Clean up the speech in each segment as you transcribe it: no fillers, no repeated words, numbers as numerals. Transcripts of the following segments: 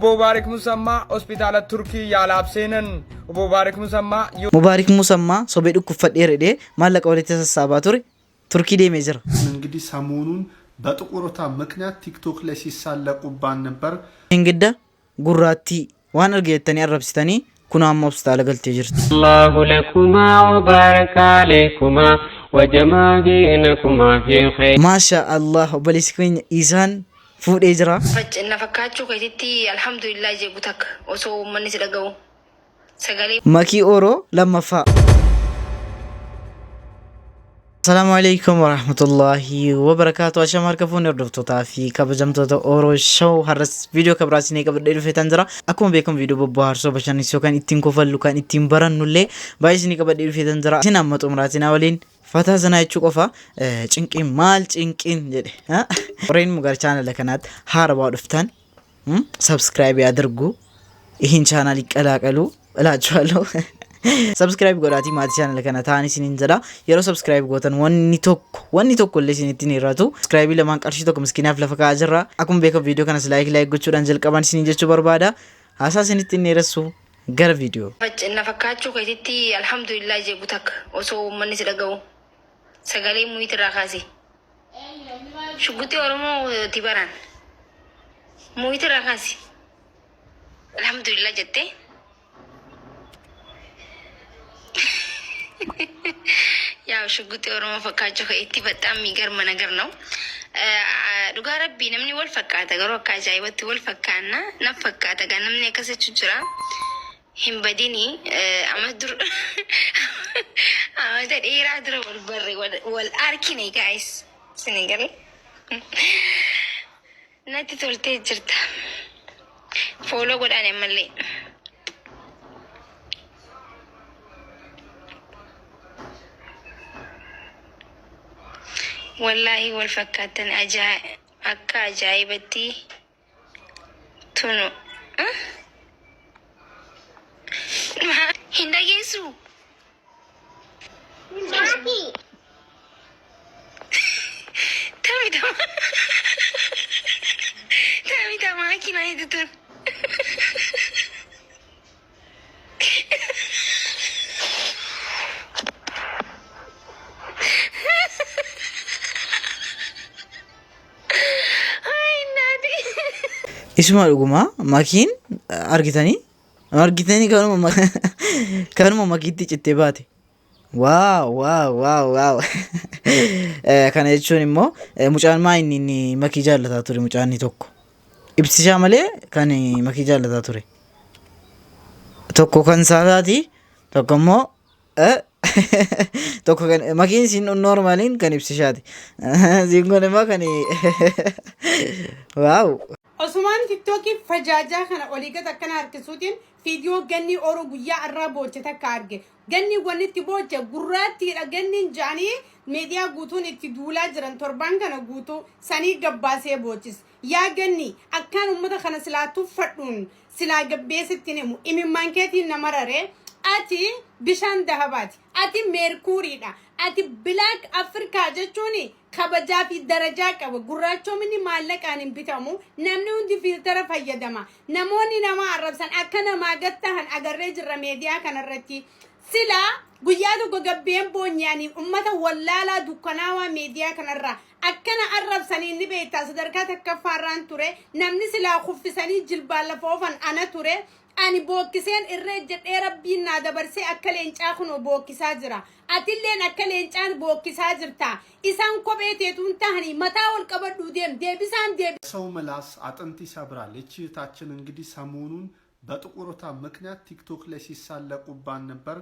ሙባሪክ ሙሰማ ሆስፒታል ቱርኪ ያላብሴነን ሙባሪክ ሙሰማ ሶቤዱ ኩፈዴረዴ ማለቀ ወደ ተሰሳባ ቱርኪ ዴሜጀር እንግዲህ ሰሞኑን በጥቁሮታ ምክንያት ቲክቶክ ላይ ሲሳለቁባን ነበር። እንግዳ ጉራቲ ዋን እርገተኒ አረብስተኒ ኩናማ ሆስፒታል ገልቴ ጅርት አላሁ ለኩማ ወባረከ አለይኩማ ወጀማ ቢነኩማ ፊ ኸይር ማሻ አላህ በሊስኩኝ ኢሳን ፉዴ ጅራ ፈጭና ፈካቹ ከቲቲ አልহামዱሊላህ ጀጉታክ ኦሶ ማን ሲደገው ሰጋሌ ማኪ ኦሮ ለማፋ السلام عليكم ورحمة الله وبركاته. أشمار كفون يردفتو تافي كبجمتو تو أورو شو هرس فيديو كبراسيني كبردير في تنزرا أكون بيكم فيديو ببوهر سو بشان نسيو كان اتين كفلو كان اتين بران نولي بايسيني كبردير في تنزرا سنامت أمراتنا ولين فتا زناي تشوكوفا چنقين مال چنقين جدي ورين مغار چانل لكنات هاربا دفتان سبسكرايب يادرغو ይህን ቻናል ይቀላቀሉ እላችኋለሁ። ሰብስክራይብ ጎዳቲ ማቲ ቻናል ከና ታኒ ሲኒን ዘዳ የሮ ሰብስክራይብ ጎተን ወኒ ቶኮ ለሲን ኢትኒራቱ ሰብስክራይብ ለማን ቀርሺ ቶክ ምስኪና ፍለፈካ አጅራ አኩም ቤከ ቪዲዮ ከነስ ላይክ ጎቹዳን ጀልቀባን ሲኒን ጀቹ በርባዳ አሳሲን ኢትኒረሱ ገር ቪዲዮ ፈጭና ፈካቹ ከቲቲ አልহামዱሊላህ ጀጉታክ ኦሶ ማን ሲደገው ሰጋሌ ሙይት ራካሲ ሽጉጤ ኦሮሞ ቲባራን ሙይት ራካሲ አልহামዱሊላህ ጀቴ ያው ሽጉጤ ኦሮሞ ፈካቸው ከእቲ በጣም የሚገርም ነገር ነው። ዱጋ ረቢ ነምኒ ወል ፈካተ ገሮ ካጃይ ወት ወል ፈካና ነፈካተ ጋር ነምኒ ከሰቹ ጅራ ሂምበዲኒ አመድር አመደ ኢራድረ ወል በር ወል አርኪኒ ጋይስ ስኒገር ነቲ ቶልቴ ጅርታ ፎሎ ጎዳኔ መለ والله والفكاتن أكا جايبتي تنو هندا يسو ماكي تامي ماكي ما يدتون اسمع لقما ماكين أرجتني كانوا ماكيتي جتباتي واو كان يجوني مو مجال ما إني ماكيجال لتاتوري مجالني توكو إبتسام عليه كان ماكيجال لتاتوري توكو كان ساداتي توكو مو توكو كان ماكين سين نورمالين كان إبتسامي زينغوني ما كان واو عثمان تيكتوكي فجاجة خنا أوليكا تكنا أركسوتين فيديو جني أورو بيا الرابو تتكارجي جني وني تبوجة قراتي جني جاني ميديا قوتون اتدولا جران تربان كنا قوتو سني جباسي بوجس يا جني أكان أمدا خنا سلاتو فتون سلا جباسي تنمو إمي مانكتي نمرره أتي بشان دهباتي أتي ميركوري دا أتي بلاك أفريكا جتوني خبجا في درجة كوا غراتشو مني مالك أنا بيتامو نمني وندي في الطرف هيدما نموني نما عربسان أكنا ما قتهن أجرج الرميديا كان الرتي سلا قيادو قجبين بونياني أمته ولا لا دكاناوا ميديا كان الرا أكنا عربسان إني بيتا صدركاتك كفاران توري نمني سلا خفساني جلبال فوفن أنا توري أنا بوكسين الرجال ربينا دبرسي أكلين أخنو بوكسا جرا أتلين أكلين أن بوكسا جرتا إسان كوبيتي تونتهني متاول كبردو ديبسان ሰው መላስ አጥንት ይሰብራል። እቺ ታችን እንግዲህ ሰሞኑን በጥቁሮታ ምክንያት ቲክቶክ ላይ ሲሳለቁባን ነበር።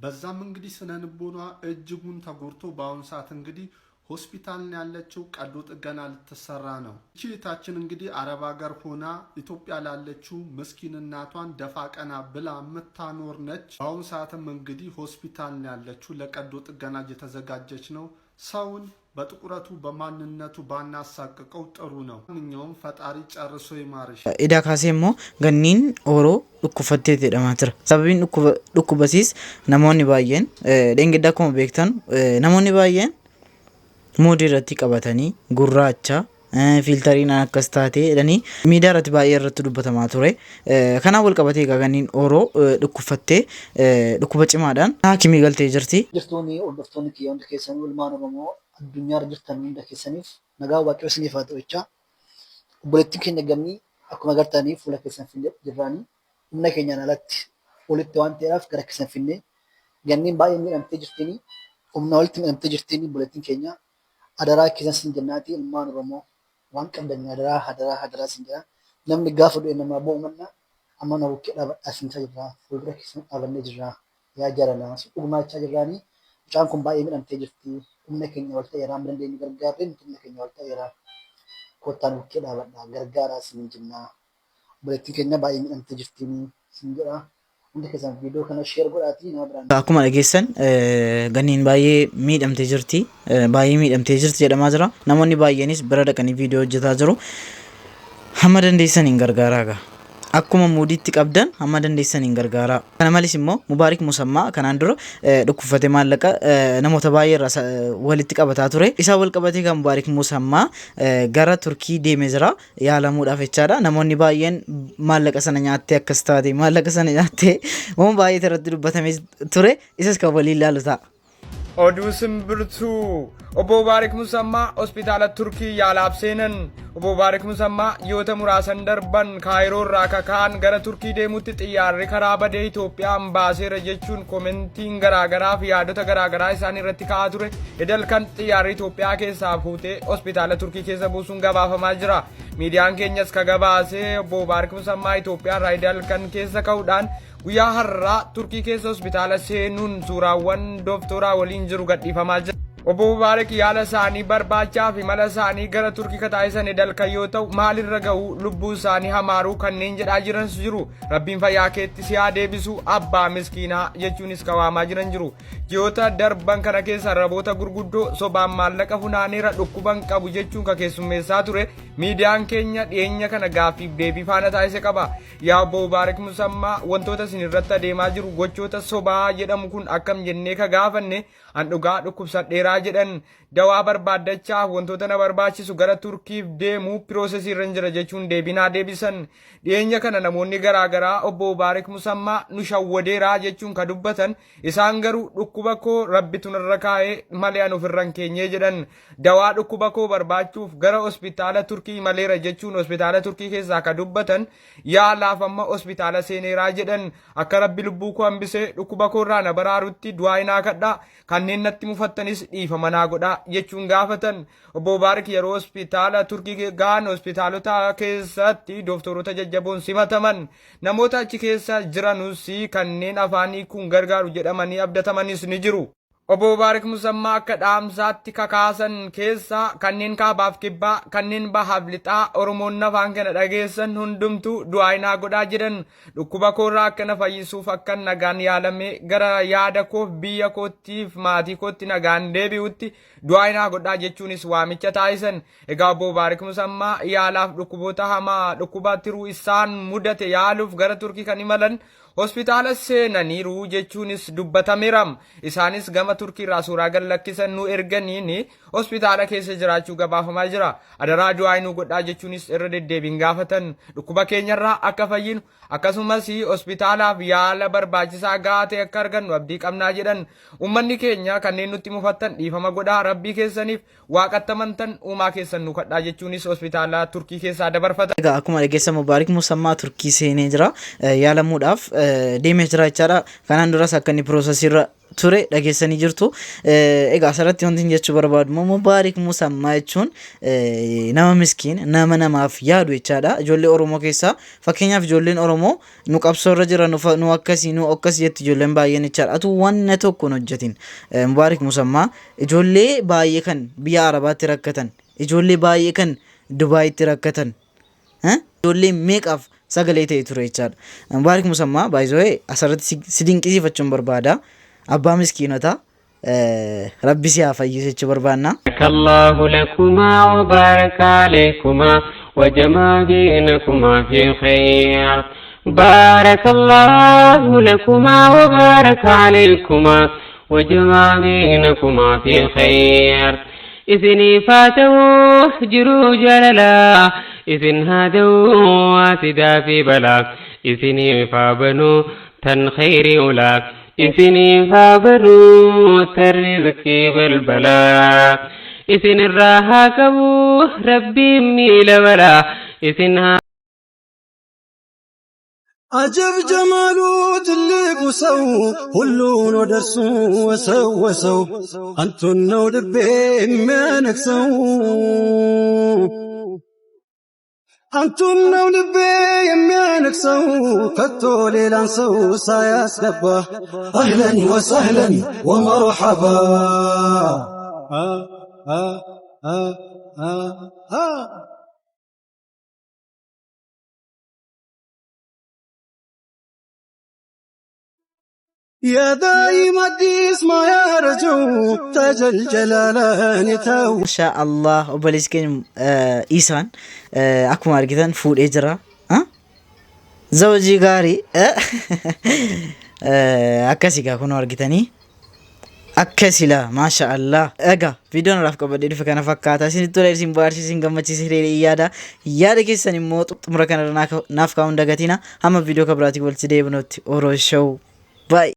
በዛም እንግዲህ ስነንቦኗ እጅጉን ተጎርቶ በአሁን ሰዓት እንግዲህ ሆስፒታል ያለችው ቀዶ ጥገና ልትሰራ ነው። እቺ ታችን እንግዲህ አረብ ሀገር ሆና ኢትዮጵያ ላለችው ምስኪን እናቷን ደፋ ቀና ብላ የምታኖር ነች። በአሁን ሰዓትም እንግዲህ ሆስፒታል ያለችው ለቀዶ ጥገና እየተዘጋጀች ነው። ሰውን በጥቁረቱ በማንነቱ ባናሳቅቀው ጥሩ ነው። ማንኛውም ፈጣሪ ጨርሶ ይማርሽ። ኢዳ ካሴሞ ገኒን ኦሮ ዱኩፈቴ ደማትር ሰበቢን ዱኩበሲስ ነሞኒ ባየን ደንግዳ ኮም ቤክተን ነሞኒ ባየን ሞዲ ረቲ ቀበተኒ ጉራቻ filtariin akkas taate jedhanii miidiyaa irratti baay'ee irratti dubbatamaa ture. Kanaan wal qabatee gaganiin Oroo dhukkufattee dhukkuba cimaadhaan haakimii galtee jirti. Jirtoonni hordoftoonni kiyya hunda keessanii ilmaan Oromoo addunyaarra jirtan hunda keessaniif nagaa waaqayyo isiniif haa ta'u jecha. Obboleettiin keenya gammii akkuma agartanii fuula keessan finnee jirraanii humna keenyaan alatti walitti waan ta'eef gara keessan finnee ganniin baay'ee miidhamtee jirtini humna walitti miidhamtee jirtini obboleettiin keenya adaraa keessan sin jennaati ilmaan Oromoo waan qabdan adaraa sin jedha namni gaafa du'e namaa bo'u manna amma na bukkee dhaabadhaa sin jirra fuuldura keessan dhaabannee jirra yaa jaalala dhugumaachaa jirraanii mucaan kun baay'ee miidhamtee jirti humna keenya wal ta'eeraa hin dandeenye gargaarree humna keenya wal ta'eeraa kottaan bukkee dhaabadhaa gargaaraa sin jennaa obboleettiin keenya baay'ee miidhamtee jirtini sin jedha. Akkuma dhageessan ganniin baay'ee miidhamtee jirti jedhamaa jira. Namoonni baay'eenis bira dhaqanii viidiyoo hojjetaa jiru. Hamma dandeessaniin gargaaraa. Akkuma muudiitti qabdan hamma dandeessaniin gargaaraa. Kana malees immoo Mubaarik Musammaa kanaan dura dhukkufatee maallaqa namoota baay'ee irraa walitti qabataa ture. Isaa wal qabatee kan Mubaarik Musammaa gara Turkii deemee jira yaalamuudhaaf jechaadha. Namoonni baay'een maallaqa sana nyaattee akkas taate maallaqa sana nyaattee waan baay'ee irratti dubbatamee ture. Isas kan waliin ilaalu ta'a. Oduu simbirtuu Obbo Mubaarik Musammaa hospitaala Turkii yaalaaf seenan. Obbo Mubaarik Musammaa yoota muraasan darban Kaayiroo irraa kaka'an gara Turkii deemutti xiyyaarri karaa badee Itoophiyaan baaseera jechuun komentiin garaagaraa fi yaadota garaagaraa isaan irratti ka'aa ture. Edalkan xiyyaarri Itoophiyaa keessaa fuutee hospitaala Turkii keessa buusuun gabaafamaa jira. Miidiyaan keenyas ka gabaasee Obbo Mubaarik Musammaa Itoophiyaan raayidalkan keessa ka'uudhaan guyyaa har'aa Turkii keessa hospitaala seenuun suuraawwan dooftoraa waliin jiru gadhiifamaa jira. Obbo Mubaarik yaala isaanii barbaachaa fi mala isaanii gara Turkii kataa'isan edalkan yoo ta'u maalirra ga'u lubbuu isaanii hamaaruu kanneen jedhaa jiran jiru. Rabbiin fayyaa keetti si haa deebisu abbaa miskiinaa jechuunis kawaamaa jiran jiru. Ji'oota darban kana keessa raboota gurguddoo sobaan maallaqa funaaneera dhukkuban qabu jechuun ka keessummeessaa ture. Miidiyaan keenya dhiyeenya kana gaaffiif deebii faana taasise qaba. Yaa Obbo Mubaarik Musammaa wantoota isin irratti adeemaa jiru gochoota sobaa jedhamu kun akkam jennee ka gaafanne an dhugaa dhukkubsadheeraa jedhan dawaa barbaaddachaaf wantoota na barbaachisu gara Turkiif deemuu piroosesii irra jira jechuun deebinaa deebisan. Dhiyeenya kana namoonni garaagaraa Obbo Mubaarik Musammaa nu shawwadeeraa jechuun ka dubbatan isaan garuu dhukkuba koo rabbitu narra kaa'ee malee an ofirra hin keenyee jedhan. Dawaa dhukkuba koo barbaachuuf gara hospitaala Turkii maleera jechuun hospitaala Turkii keessaa ka dubbatan yaalaaf amma hospitaala seeneeraa jedhan akka rabbi lubbuu koo hambisee dhukkuba koo irraa na baraarutti du'aa hinaa kadhaa kanneen natti mufattanis dhiifama naa godhaa jechuun gaafatan. Obbo Mubaarik yeroo hospitaala Turkii gahan hospitaalota keessatti dooftorota jajjaboon simataman namoota achi keessa jiranus kanneen afaanii kun gargaaru jedhamanii abdatamanis ni jiru. Obbo Mubaarik Musammaa akka dhaamsaatti kakaasan keessaa kanneen kaabaaf kibbaa kanneen bahaaf lixaa Oromoon afaan kana dhageessan hundumtuu du'aa hinaa godhaa jedhan dhukkuba koorraa akka na fayyisuuf akka nagaan yaalamee gara yaada koof biyya koottiif maatii kootti nagaan deebi'utti du'aa hinaa godhaa jechuunis waamicha taasisan. Egaa Obbo Mubaarik Musammaa yaalaaf dhukkuboota hamaa dhukkuba tiruu isaan mudate yaaluuf gara Turkii kan imalan hospitaala seenaniiru jechuunis dubbatameera. Isaanis gama Turkii irraa suuraa gad lakkisan nu erganiin hospitaala keessa jiraachuu gabaafamaa jira. Adaraa du'aa hinuu godhaa jechuunis irra deddeebiin gaafatan dhukkuba keenyarraa akka fayyinu akkasumas hospitaalaaf yaala barbaachisaa gahaa ta'e akka argannu abdii qabnaa jedhan. Uummanni keenya kanneen nutti mufattan dhiifama godhaa rabbii keessaniif waaqattamantan uumaa keessan nu kadhaa jechuunis hospitaala Turkii keessaa dabarfata. Egaa akkuma dhageessan Mubaarik Musammaa Turkii seenee jira yaalamuudhaaf deemee jira jechaadha. Kanaan duras akka inni piroosesiirra ture dhageessanii jirtu. Egaa asirratti wanti jechuu barbaadu Mubaarik Musammaa jechuun nama miskiin nama namaaf yaadu jechaadha. Ijoollee Oromoo keessaa fakkeenyaaf ijoolleen Oromoo nu qabsoorra jira nu akkasii jetti ijoolleen baay'een jechaadha. Atuu wanna tokko hin hojjetin. Mubaarik Musammaa ijoollee baay'ee kan biyya Arabaatti rakkatan ijoollee baay'ee kan Dubaayitti rakkatan ijoollee meeqaaf sagalee ta'e ture jechaadha. Mubaarik Musammaa baay'ee asirratti si dinqisiifachuun barbaada. Abbaa miskiinotaa rabbi si haa fayyisu jechuu barbaanna. Allahu lakuma wa baraka alaykuma wa jamaa bainakuma fi khayr. بارك الله لكما وبارك عليكما وجمع بينكما في خير. إثني فاتوا جرو جللا إثن هادوا واسدا في بلا إثني فابنوا تن خير أولاك إثني فابنوا ترزقي بالبلا إثن الراحة كبو ربي ميل ولا إثنها عجب جمالو تلك وسو كلون ودرسو وسو أنتو النو لبي منك سو أنتو النو لبي منك سو كتو ليلان سو ساياس نبا أهلا وسهلا ومرحبا يا دايم الديس ما يرجو تاج الجلالان يتاو ما شاء الله وبلسكين إيسان أكو ماركتان فود إجرا زوجي غاري أكاسيكا كونو أرغتاني أكاسيلا ما شاء الله أغا فيديو نرافق بدي فكنا فكاتا سنتو ليرسين بارسي سنغمتشي سيري يادا كيساني موت مركنا نافكا وندغتينا هم فيديو كبراتي والسيدي بنوت أورو شو باي